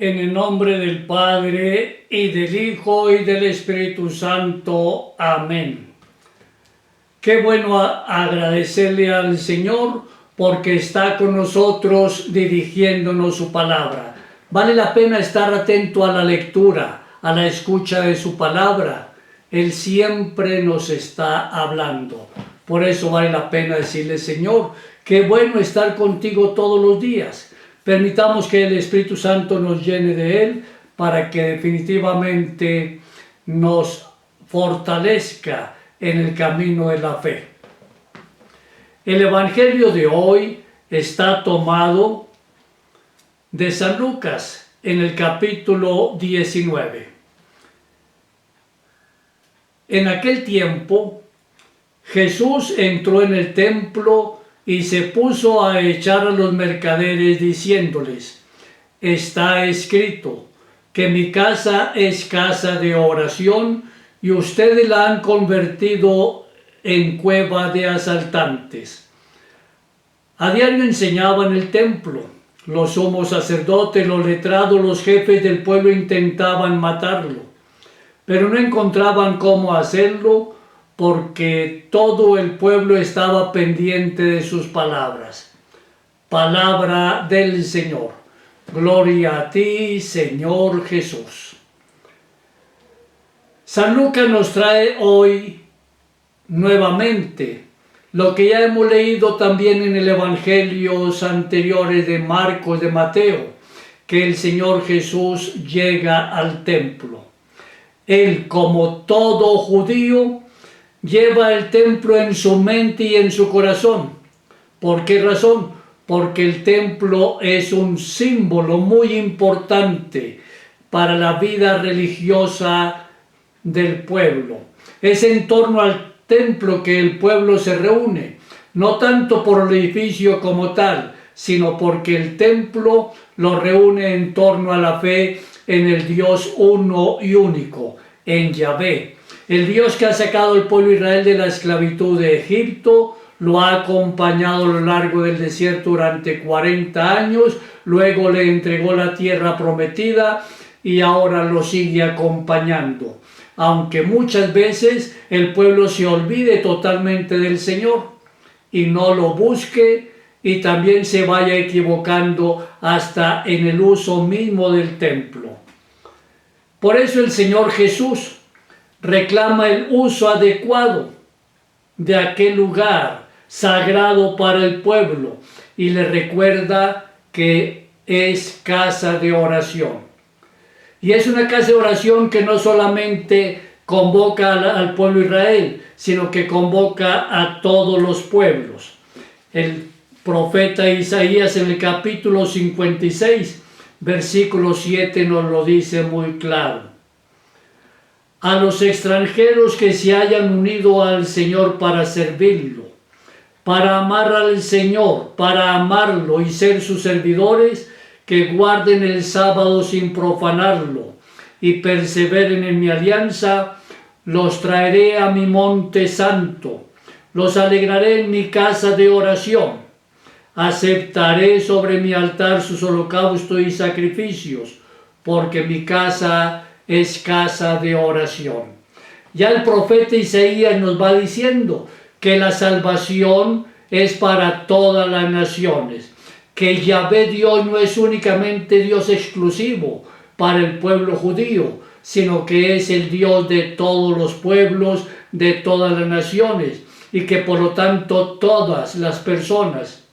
En el nombre del Padre, y del Hijo, y del Espíritu Santo. Amén. Qué bueno agradecerle al Señor porque está con nosotros dirigiéndonos su palabra. Vale la pena estar atento a la lectura, a la escucha de su palabra. Él siempre nos está hablando. Por eso vale la pena decirle, Señor, qué bueno estar contigo todos los días. Permitamos que el Espíritu Santo nos llene de Él para que definitivamente nos fortalezca en el camino de la fe. El Evangelio de hoy está tomado de San Lucas en el capítulo 19. En aquel tiempo, Jesús entró en el templo y se puso a echar a los mercaderes diciéndoles: está escrito que mi casa es casa de oración y ustedes la han convertido en cueva de asaltantes. A diario enseñaba en el templo. Los sumos sacerdotes, los letrados, los jefes del pueblo intentaban matarlo, pero no encontraban cómo hacerlo porque todo el pueblo estaba pendiente de sus palabras. Palabra del Señor. Gloria a ti, Señor Jesús. San Lucas nos trae hoy nuevamente lo que ya hemos leído también en el evangelios anteriores de Marcos, de Mateo, que el Señor Jesús llega al templo. Él, como todo judío, lleva el templo en su mente y en su corazón. ¿Por qué razón? Porque el templo es un símbolo muy importante para la vida religiosa del pueblo. Es en torno al templo que el pueblo se reúne, no tanto por el edificio como tal, sino porque el templo lo reúne en torno a la fe en el Dios uno y único, en Yahvé. El Dios que ha sacado al pueblo de Israel de la esclavitud de Egipto, lo ha acompañado a lo largo del desierto durante 40 años, luego le entregó la tierra prometida y ahora lo sigue acompañando. Aunque muchas veces el pueblo se olvide totalmente del Señor y no lo busque y también se vaya equivocando hasta en el uso mismo del templo. Por eso el Señor Jesús reclama el uso adecuado de aquel lugar sagrado para el pueblo y le recuerda que es casa de oración. Y es una casa de oración que no solamente convoca al pueblo de Israel, sino que convoca a todos los pueblos. El profeta Isaías en el capítulo 56, versículo 7 nos lo dice muy claro. A los extranjeros que se hayan unido al Señor para servirlo, para amar al Señor, para amarlo y ser sus servidores, que guarden el sábado sin profanarlo y perseveren en mi alianza, los traeré a mi monte santo, los alegraré en mi casa de oración, aceptaré sobre mi altar sus holocaustos y sacrificios, porque mi casa es casa de oración. Ya el profeta Isaías nos va diciendo que la salvación es para todas las naciones, que Yahvé Dios no es únicamente Dios exclusivo para el pueblo judío, sino que es el Dios de todos los pueblos, de todas las naciones, y que por lo tanto todas las personas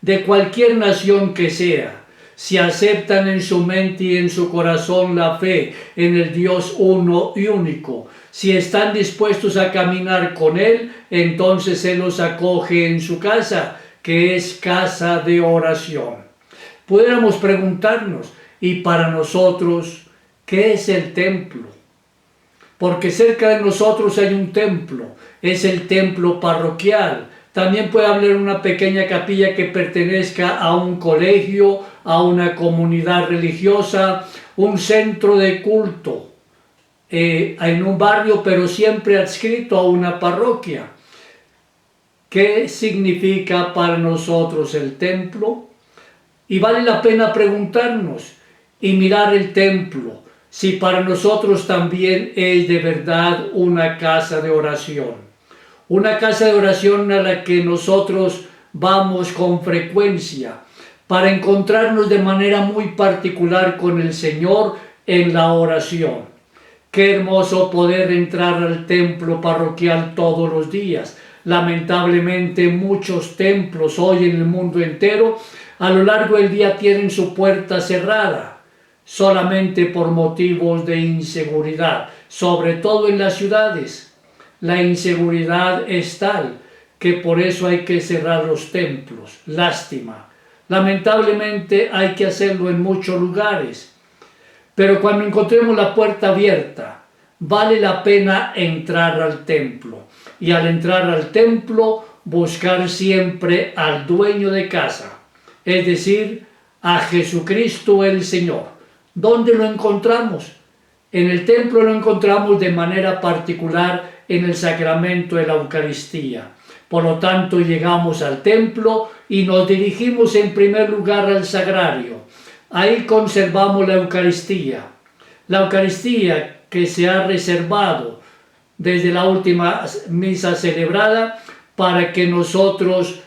de cualquier nación que sea, si aceptan en su mente y en su corazón la fe en el Dios uno y único, si están dispuestos a caminar con Él, entonces Él los acoge en su casa, que es casa de oración. Pudiéramos preguntarnos, ¿y para nosotros qué es el templo? Porque cerca de nosotros hay un templo, es el templo parroquial. También puede haber una pequeña capilla que pertenezca a un colegio, a una comunidad religiosa, un centro de culto en un barrio, pero siempre adscrito a una parroquia. ¿Qué significa para nosotros el templo? Y vale la pena preguntarnos, y mirar el templo, si para nosotros también es de verdad una casa de oración. Una casa de oración a la que nosotros vamos con frecuencia para encontrarnos de manera muy particular con el Señor en la oración. Qué hermoso poder entrar al templo parroquial todos los días. Lamentablemente muchos templos hoy en el mundo entero a lo largo del día tienen su puerta cerrada, solamente por motivos de inseguridad, sobre todo en las ciudades. La inseguridad es tal que por eso hay que cerrar los templos. Lástima. Lamentablemente hay que hacerlo en muchos lugares. Pero cuando encontremos la puerta abierta, vale la pena entrar al templo. Y al entrar al templo, buscar siempre al dueño de casa, es decir, a Jesucristo el Señor. ¿Dónde lo encontramos? En el templo lo encontramos de manera particular en el sacramento de la Eucaristía. Por lo tanto, llegamos al templo y nos dirigimos en primer lugar al sagrario. Ahí conservamos la Eucaristía. La Eucaristía que se ha reservado desde la última misa celebrada para que nosotros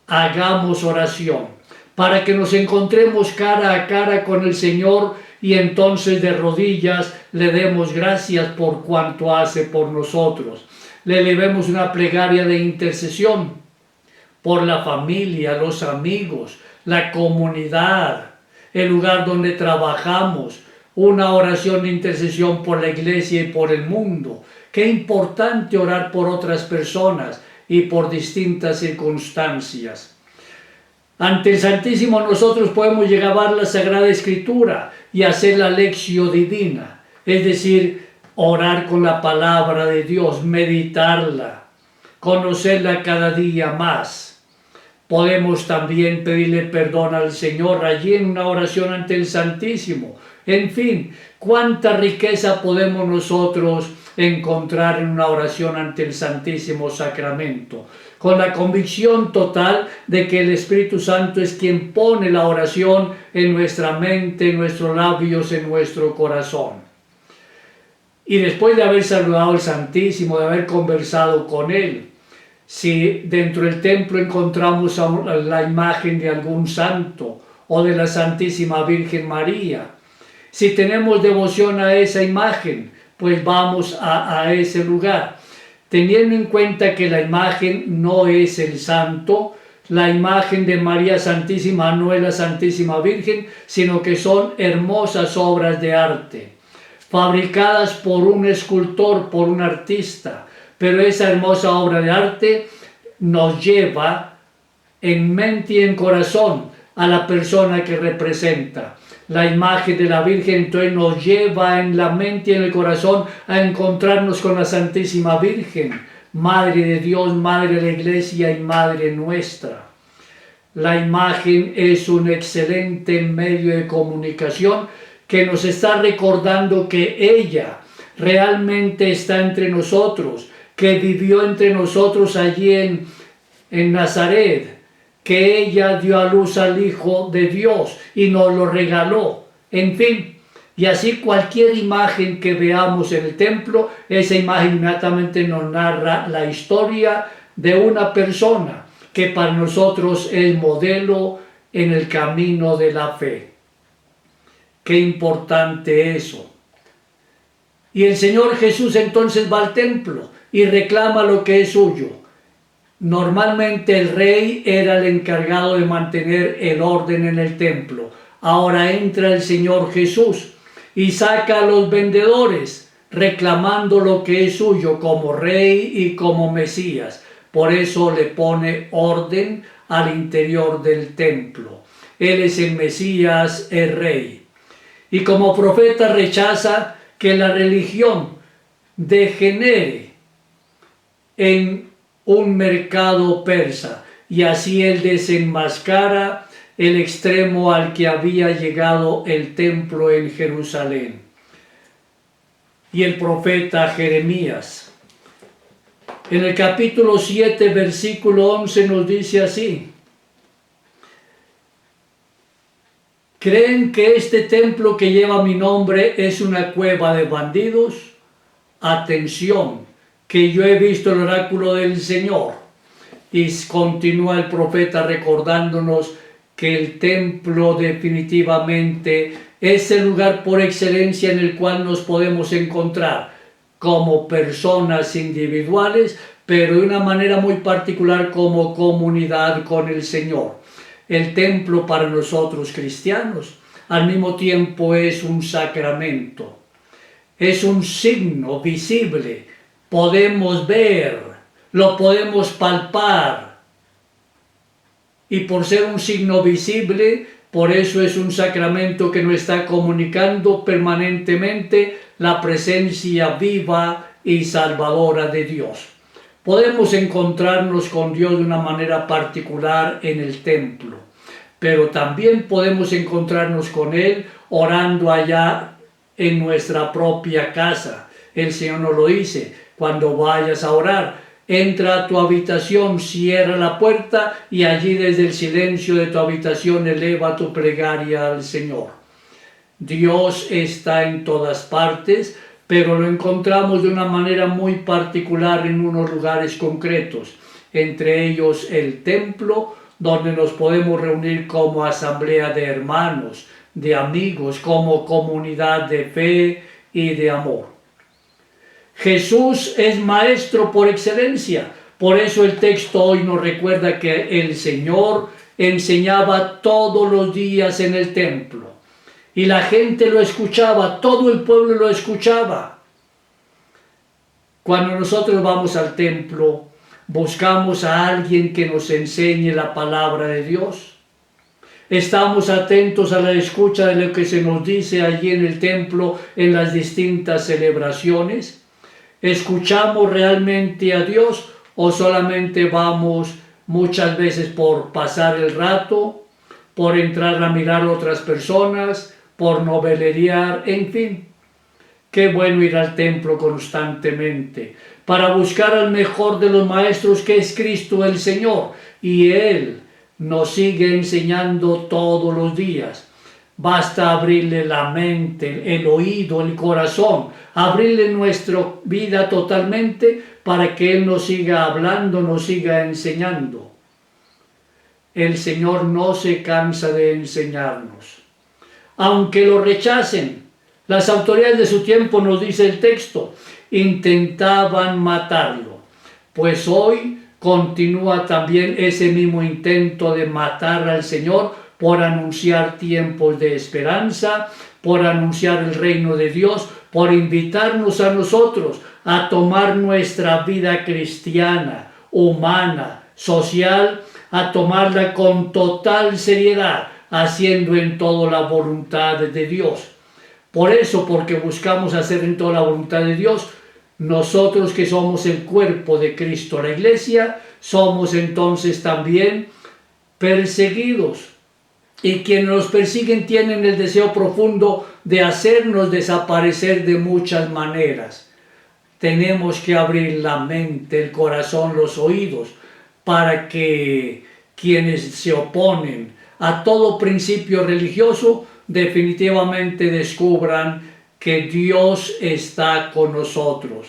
hagamos oración, para que nos encontremos cara a cara con el Señor y entonces de rodillas le demos gracias por cuanto hace por nosotros. Le elevemos una plegaria de intercesión por la familia, los amigos, la comunidad, el lugar donde trabajamos, una oración de intercesión por la iglesia y por el mundo. Qué importante orar por otras personas y por distintas circunstancias. Ante el Santísimo nosotros podemos llevar la Sagrada Escritura y hacer la lección divina, es decir, orar con la palabra de Dios, meditarla, conocerla cada día más. Podemos también pedirle perdón al Señor allí en una oración ante el Santísimo. En fin, cuánta riqueza podemos nosotros encontrar en una oración ante el Santísimo Sacramento, con la convicción total de que el Espíritu Santo es quien pone la oración en nuestra mente, en nuestros labios, en nuestro corazón. Y después de haber saludado al Santísimo, de haber conversado con Él, si dentro del templo encontramos la imagen de algún santo o de la Santísima Virgen María, si tenemos devoción a esa imagen, pues vamos a ese lugar, teniendo en cuenta que la imagen no es el santo, la imagen de María Santísima no es la Santísima Virgen, sino que son hermosas obras de arte, fabricadas por un escultor, por un artista, pero esa hermosa obra de arte nos lleva en mente y en corazón a la persona que representa. La imagen de la Virgen entonces nos lleva en la mente y en el corazón a encontrarnos con la Santísima Virgen, Madre de Dios, Madre de la Iglesia y Madre nuestra. La imagen es un excelente medio de comunicación que nos está recordando que ella realmente está entre nosotros, que vivió entre nosotros allí en Nazaret, que ella dio a luz al Hijo de Dios y nos lo regaló. En fin, y así cualquier imagen que veamos en el templo, esa imagen inmediatamente nos narra la historia de una persona que para nosotros es modelo en el camino de la fe. Qué importante eso. Y el Señor Jesús entonces va al templo y reclama lo que es suyo. Normalmente el rey era el encargado de mantener el orden en el templo. Ahora entra el Señor Jesús y saca a los vendedores reclamando lo que es suyo como rey y como Mesías. Por eso le pone orden al interior del templo. Él es el Mesías, el rey. Y como profeta rechaza que la religión degenere en un mercado persa, y así él desenmascara el extremo al que había llegado el templo en Jerusalén. Y el profeta Jeremías, en el capítulo 7, versículo 11, nos dice así: ¿Creen que este templo que lleva mi nombre es una cueva de bandidos? Atención, que yo he visto el oráculo del Señor. Y continúa el profeta recordándonos que el templo definitivamente es el lugar por excelencia en el cual nos podemos encontrar como personas individuales, pero de una manera muy particular como comunidad con el Señor. El templo para nosotros cristianos al mismo tiempo es un sacramento, es un signo visible, podemos ver, lo podemos palpar, y por ser un signo visible, por eso es un sacramento que nos está comunicando permanentemente la presencia viva y salvadora de Dios. Podemos encontrarnos con Dios de una manera particular en el templo, pero también podemos encontrarnos con Él orando allá en nuestra propia casa. El Señor nos lo dice: cuando vayas a orar, entra a tu habitación, cierra la puerta y allí desde el silencio de tu habitación eleva tu plegaria al Señor. Dios está en todas partes, pero lo encontramos de una manera muy particular en unos lugares concretos, entre ellos el templo, donde nos podemos reunir como asamblea de hermanos, de amigos, como comunidad de fe y de amor. Jesús es maestro por excelencia, por eso el texto hoy nos recuerda que el Señor enseñaba todos los días en el templo. Y la gente lo escuchaba, todo el pueblo lo escuchaba. Cuando nosotros vamos al templo, buscamos a alguien que nos enseñe la palabra de Dios. Estamos atentos a la escucha de lo que se nos dice allí en el templo en las distintas celebraciones. ¿Escuchamos realmente a Dios o solamente vamos muchas veces por pasar el rato, por entrar a mirar a otras personas, por novelear, en fin? Qué bueno ir al templo constantemente para buscar al mejor de los maestros, que es Cristo el Señor, y Él nos sigue enseñando todos los días. Basta abrirle la mente, el oído, el corazón, abrirle nuestra vida totalmente para que Él nos siga hablando, nos siga enseñando. El Señor no se cansa de enseñarnos. Aunque lo rechacen, las autoridades de su tiempo, nos dice el texto, intentaban matarlo. Pues hoy continúa también ese mismo intento de matar al Señor por anunciar tiempos de esperanza, por anunciar el reino de Dios, por invitarnos a nosotros a tomar nuestra vida cristiana, humana, social, a tomarla con total seriedad, haciendo en todo la voluntad de Dios. Por eso, porque buscamos hacer en toda la voluntad de Dios, nosotros que somos el cuerpo de Cristo, la Iglesia, somos entonces también perseguidos. Y quienes nos persiguen tienen el deseo profundo de hacernos desaparecer de muchas maneras. Tenemos que abrir la mente, el corazón, los oídos, para que quienes se oponen a todo principio religioso definitivamente descubran que Dios está con nosotros.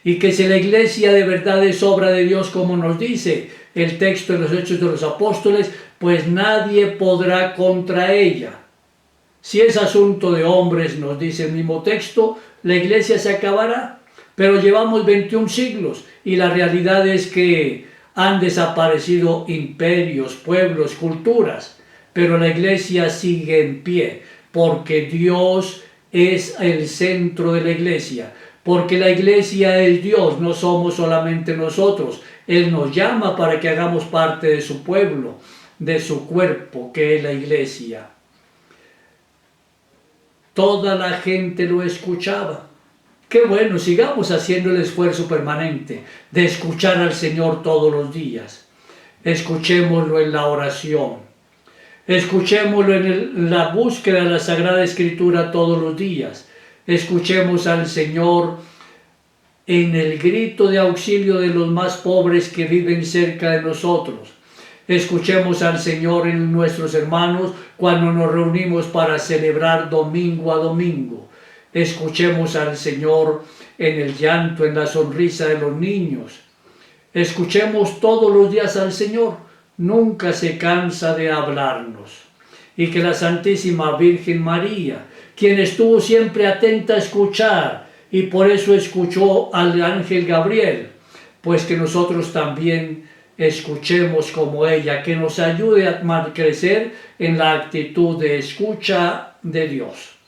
Y que si la Iglesia de verdad es obra de Dios, como nos dice el texto de los Hechos de los Apóstoles, pues nadie podrá contra ella. Si es asunto de hombres, nos dice el mismo texto, la Iglesia se acabará. Pero llevamos 21 siglos y la realidad es que han desaparecido imperios, pueblos, culturas, pero la Iglesia sigue en pie, porque Dios es el centro de la Iglesia, porque la Iglesia es Dios, no somos solamente nosotros. Él nos llama para que hagamos parte de su pueblo, de su cuerpo, que es la Iglesia. Toda la gente lo escuchaba. Qué bueno, sigamos haciendo el esfuerzo permanente de escuchar al Señor todos los días. Escuchémoslo en la oración. Escuchémoslo en la búsqueda de la Sagrada Escritura todos los días. Escuchemos al Señor en el grito de auxilio de los más pobres que viven cerca de nosotros. Escuchemos al Señor en nuestros hermanos cuando nos reunimos para celebrar domingo a domingo. Escuchemos al Señor en el llanto, en la sonrisa de los niños. Escuchemos todos los días al Señor. Nunca se cansa de hablarnos. Y que la Santísima Virgen María, quien estuvo siempre atenta a escuchar y por eso escuchó al ángel Gabriel, pues que nosotros también escuchemos como ella, que nos ayude a crecer en la actitud de escucha de Dios.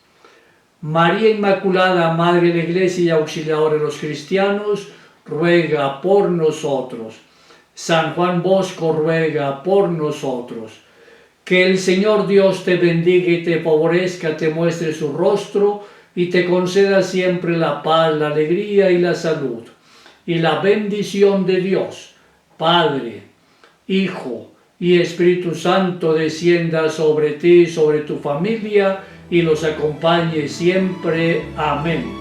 María Inmaculada, Madre de la Iglesia y auxiliadora de los cristianos, ruega por nosotros. San Juan Bosco ruega por nosotros. Que el Señor Dios te bendiga y te favorezca, te muestre su rostro y te conceda siempre la paz, la alegría y la salud. Y la bendición de Dios, Padre, Hijo y Espíritu Santo descienda sobre ti y sobre tu familia y los acompañe siempre. Amén.